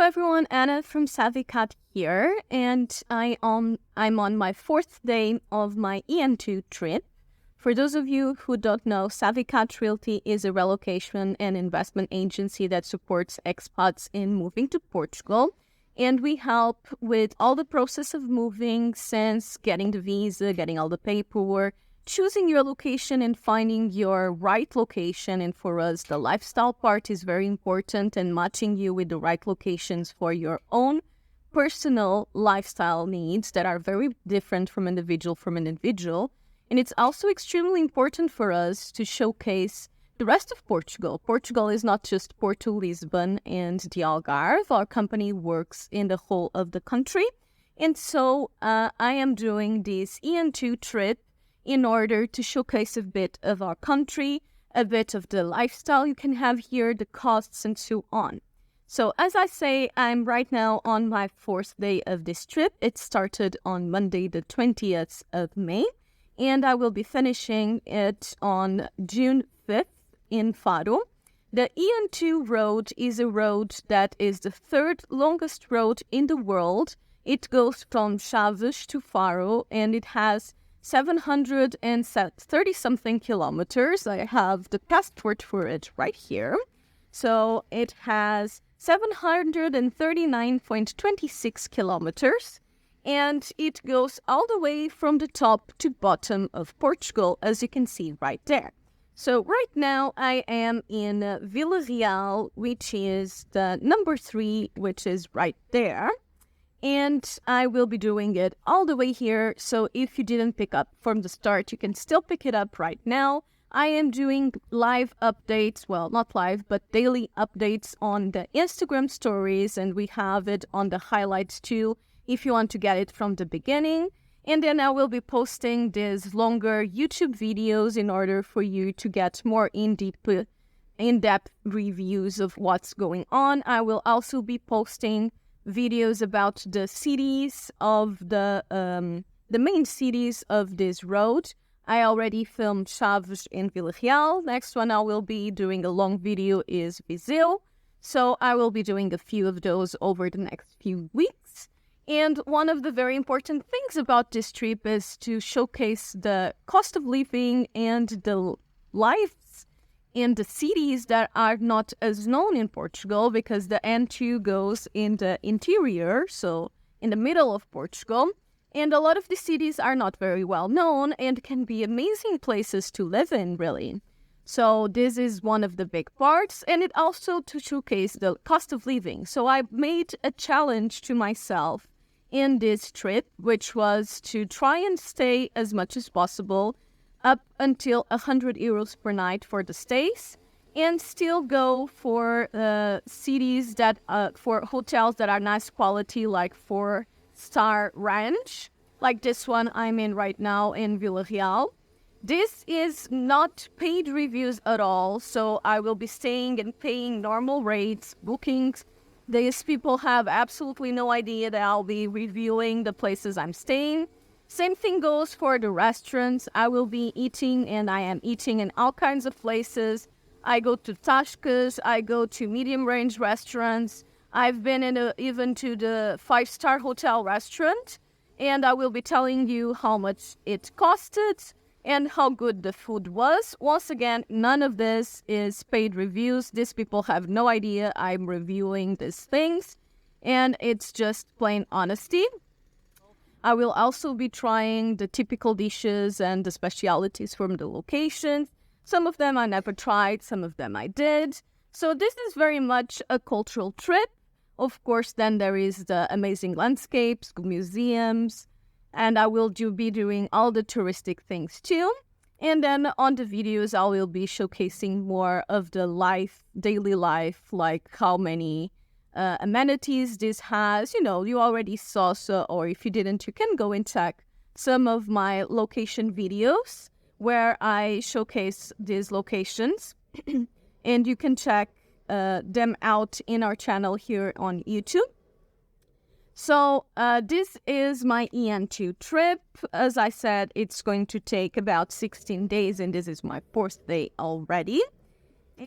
everyone, Anna from Savicat here, and I'm on my fourth day of my EN2 trip. For those of you who don't know, Savicat Realty is a relocation and investment agency that supports expats in moving to Portugal, and we help with all the process of moving, since getting the visa, getting all the paperwork, choosing your location and finding your right location. And for us, the lifestyle part is very important, and matching you with the right locations for your own personal lifestyle needs that are very different from individual. And it's also extremely important for us to showcase the rest of Portugal. Portugal is not just Porto, Lisbon, and the Algarve. Our company works in the whole of the country. And so I am doing this EN2 trip in order to showcase a bit of our country, a bit of the lifestyle you can have here, the costs, and so on. So as I say, I'm right now on my fourth day of this trip. It started on Monday, the 20th of May, and I will be finishing it on June 5th in Faro. The EN2 road is a road that is the third longest road in the world. It goes from Chaves to Faro, and it has 730-something kilometers. I have the passport for it right here. So it has 739.26 kilometers, and it goes all the way from the top to bottom of Portugal, as you can see right there. So right now I am in Vila Real, which is the number 3, which is right there. And I will be doing it all the way here. So if you didn't pick up from the start, you can still pick it up right now. I am doing live updates, well, not live, but daily updates on the Instagram stories. And we have it on the highlights too, if you want to get it from the beginning. And then I will be posting these longer YouTube videos in order for you to get more in-depth reviews of what's going on. I will also be posting videos about the cities of the main cities of this road. I already filmed Chaves and Vila Real. Next one I will be doing a long video is Viseu. So I will be doing a few of those over the next few weeks. And one of the very important things about this trip is to showcase the cost of living and the lives in the cities that are not as known in Portugal, because the N2 goes in the interior, so in the middle of Portugal. And a lot of the cities are not very well known and can be amazing places to live in, really. So this is one of the big parts, and it also to showcase the cost of living. So I made a challenge to myself in this trip, which was to try and stay as much as possible up until 100 euros per night for the stays, and still go for cities that for hotels that are nice quality, like 4-star range, like this one I'm in right now in Vila Real. This is not paid reviews at all, so I will be staying and paying normal rates, bookings. These people have absolutely no idea that I'll be reviewing the places I'm staying. Same thing goes for the restaurants. I will be eating, and I am eating in all kinds of places. I go to Tascas, I go to medium-range restaurants. I've been even to the 5-star hotel restaurant, and I will be telling you how much it costed and how good the food was. Once again, none of this is paid reviews. These people have no idea I'm reviewing these things, and it's just plain honesty. I will also be trying the typical dishes and the specialities from the locations. Some of them I never tried, some of them I did. So this is very much a cultural trip. Of course, then there is the amazing landscapes, museums, and I will be doing all the touristic things too. And then on the videos, I will be showcasing more of the daily life, like how many amenities this has. You know, you already saw, or if you didn't, you can go and check some of my location videos where I showcase these locations. And you can check them out in our channel here on YouTube. So this is my EN2 trip. As I said, it's going to take about 16 days, and this is my 4th day already.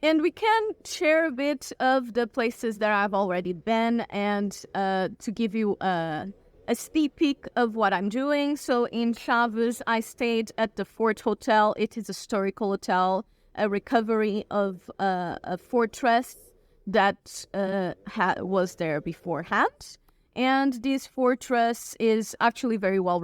And we can share a bit of the places that I've already been and to give you a sneak peek of what I'm doing. So in Chaves, I stayed at the Fort Hotel. It is a historical hotel, a recovery of a fortress that was there beforehand. And this fortress is actually very well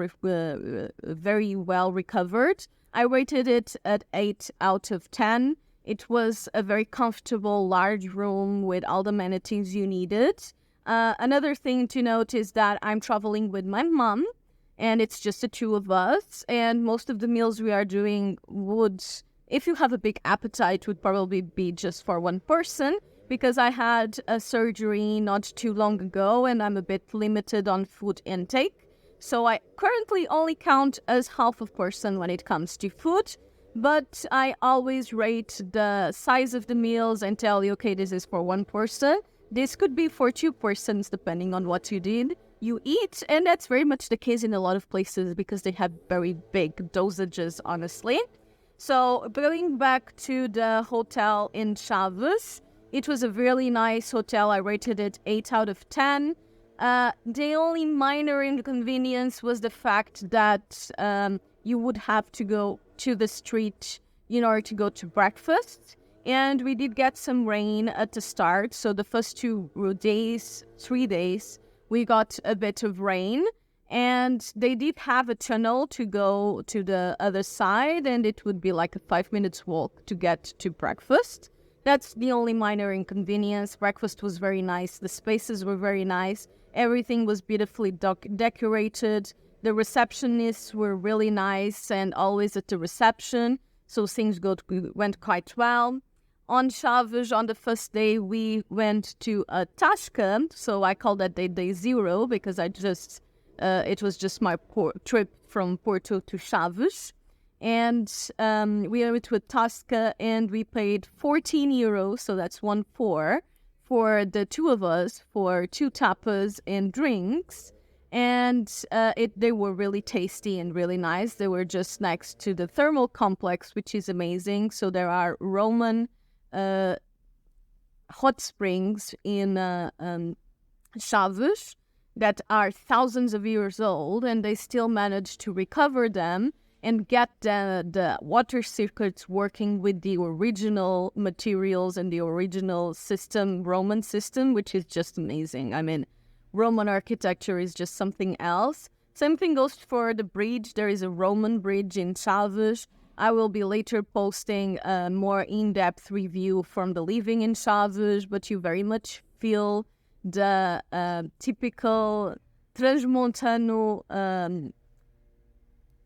recovered. I rated it at 8 out of 10. It was a very comfortable, large room with all the amenities you needed. Another thing to note is that I'm traveling with my mom, and it's just the two of us. And most of the meals we are doing would, if you have a big appetite, would probably be just for one person, because I had a surgery not too long ago, and I'm a bit limited on food intake. So I currently only count as half a person when it comes to food. But I always rate the size of the meals and tell you, okay, this is for one person. This could be for two persons, depending on what you eat. And that's very much the case in a lot of places because they have very big dosages, honestly. So going back to the hotel in Chaves, it was a really nice hotel. I rated it 8 out of 10. The only minor inconvenience was the fact that you would have to go to the street in order to go to breakfast. And we did get some rain at the start. So the first 3 days, we got a bit of rain. And they did have a tunnel to go to the other side. And it would be like a 5 minutes walk to get to breakfast. That's the only minor inconvenience. Breakfast was very nice. The spaces were very nice. Everything was beautifully decorated. The receptionists were really nice and always at the reception, so things went quite well. On Chaves, on the first day, we went to a Tasca, so I call that day 0 because it was just my trip from Porto to Chaves. And we went to a Tasca and we paid 14 euros, so that's 1.4, for the two of us for 2 tapas and drinks. And they were really tasty and really nice. They were just next to the thermal complex, which is amazing. So there are Roman hot springs in Chaves that are thousands of years old, and they still managed to recover them and get the water circuits working with the original materials and the original system, Roman system, which is just amazing. I mean, Roman architecture is just something else. Same thing goes for the bridge. There is a Roman bridge in Chaves. I will be later posting a more in-depth review from the living in Chaves, but you very much feel the typical transmontano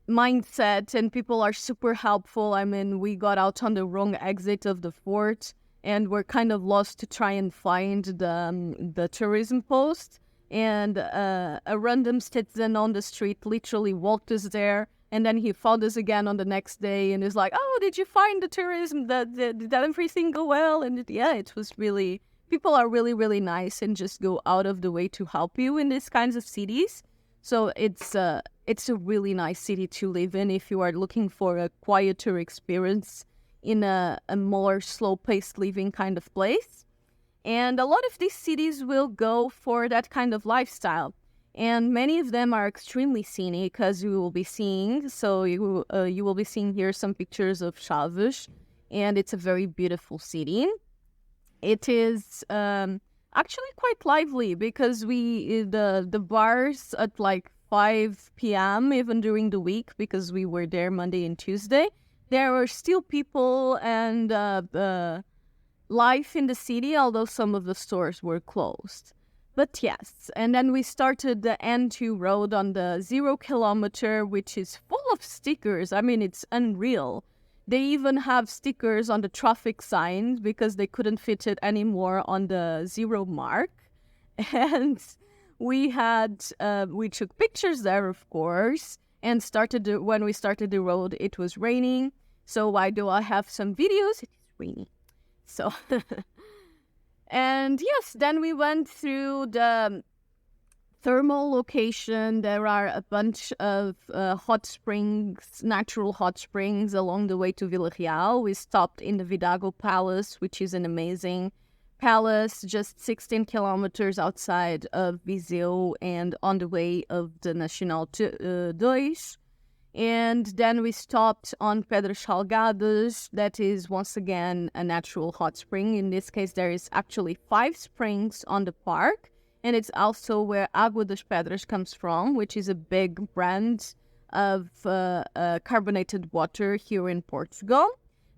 mindset, and people are super helpful. I mean, we got out on the wrong exit of the fort and we're kind of lost to try and find the tourism post. And a random citizen on the street literally walked us there, and then he found us again on the next day and is like, oh, did you find the tourism? Did everything go well? And it was really, people are really, really nice and just go out of the way to help you in these kinds of cities. So it's a really nice city to live in if you are looking for a quieter experience in a more slow-paced living kind of place. And a lot of these cities will go for that kind of lifestyle. And many of them are extremely scenic, as you will be seeing. So you will be seeing here some pictures of Chaves. And it's a very beautiful city. It is actually quite lively because the bars at like 5 p.m., even during the week, because we were there Monday and Tuesday, there were still people and life in the city, although some of the stores were closed. But yes, and then we started the N2 road on the 0 kilometer, which is full of stickers. I mean, it's unreal. They even have stickers on the traffic signs because they couldn't fit it anymore on the 0 mark. And we took pictures there, of course, and when we started the road, it was raining. So why do I have some videos? It is raining. So, and yes, then we went through the thermal location. There are a bunch of hot springs, natural hot springs along the way to Vila Real. We stopped in the Vidago Palace, which is an amazing palace, just 16 kilometers outside of Viseu and on the way of the Nacional 2. And then we stopped on Pedras Salgadas. That is, once again, a natural hot spring. In this case, there is actually 5 springs on the park. And it's also where Água das Pedras comes from, which is a big brand of carbonated water here in Portugal.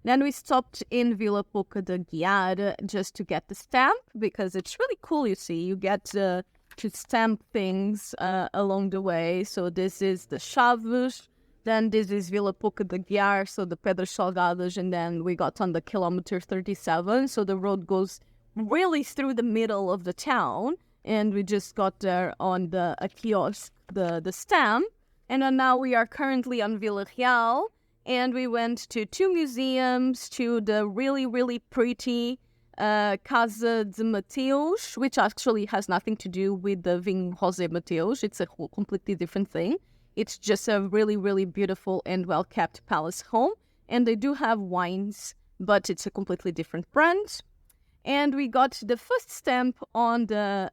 Then we stopped in Vila Pouca de Guiar just to get the stamp, because it's really cool, you see. You get to stamp things along the way. So this is the Chaves. Then this is Vila Pouca de Guiar, so the Pedras Salgadas, and then we got on the kilometer 37. So the road goes really through the middle of the town, and we just got there on a kiosk, the stamp. And then now we are currently on Vila Real, and we went to 2 museums, to the really, really pretty Casa de Mateus, which actually has nothing to do with the Vinho José Mateus. It's a whole completely different thing. It's just a really, really beautiful and well-kept palace home. And they do have wines, but it's a completely different brand. And we got the first stamp on the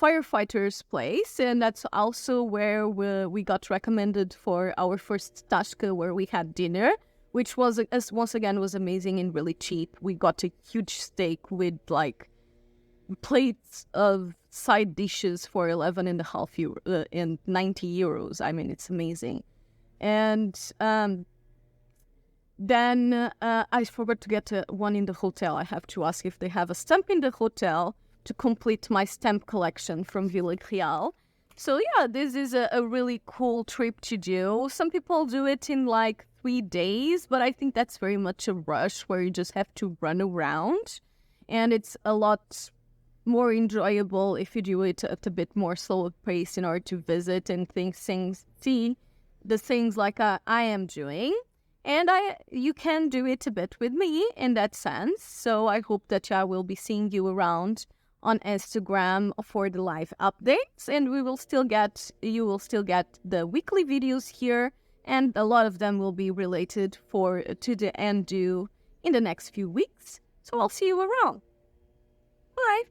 firefighter's place. And that's also where we got recommended for our first tasca, where we had dinner, which was, once again, was amazing and really cheap. We got a huge steak with like plates of side dishes for 11.5 euro and 90 euros. I mean, it's amazing. And then I forgot to get one in the hotel. I have to ask if they have a stamp in the hotel to complete my stamp collection from Vila Real. So yeah, this is a really cool trip to do. Some people do it in like 3 days, but I think that's very much a rush where you just have to run around. And it's a lot more enjoyable if you do it at a bit more slow pace in order to visit and see the things like I am doing. And you can do it a bit with me in that sense. So I hope that I will be seeing you around on Instagram for the live updates, and you will still get the weekly videos here, and a lot of them will be related to the undo in the next few weeks. So I'll see you around. Bye.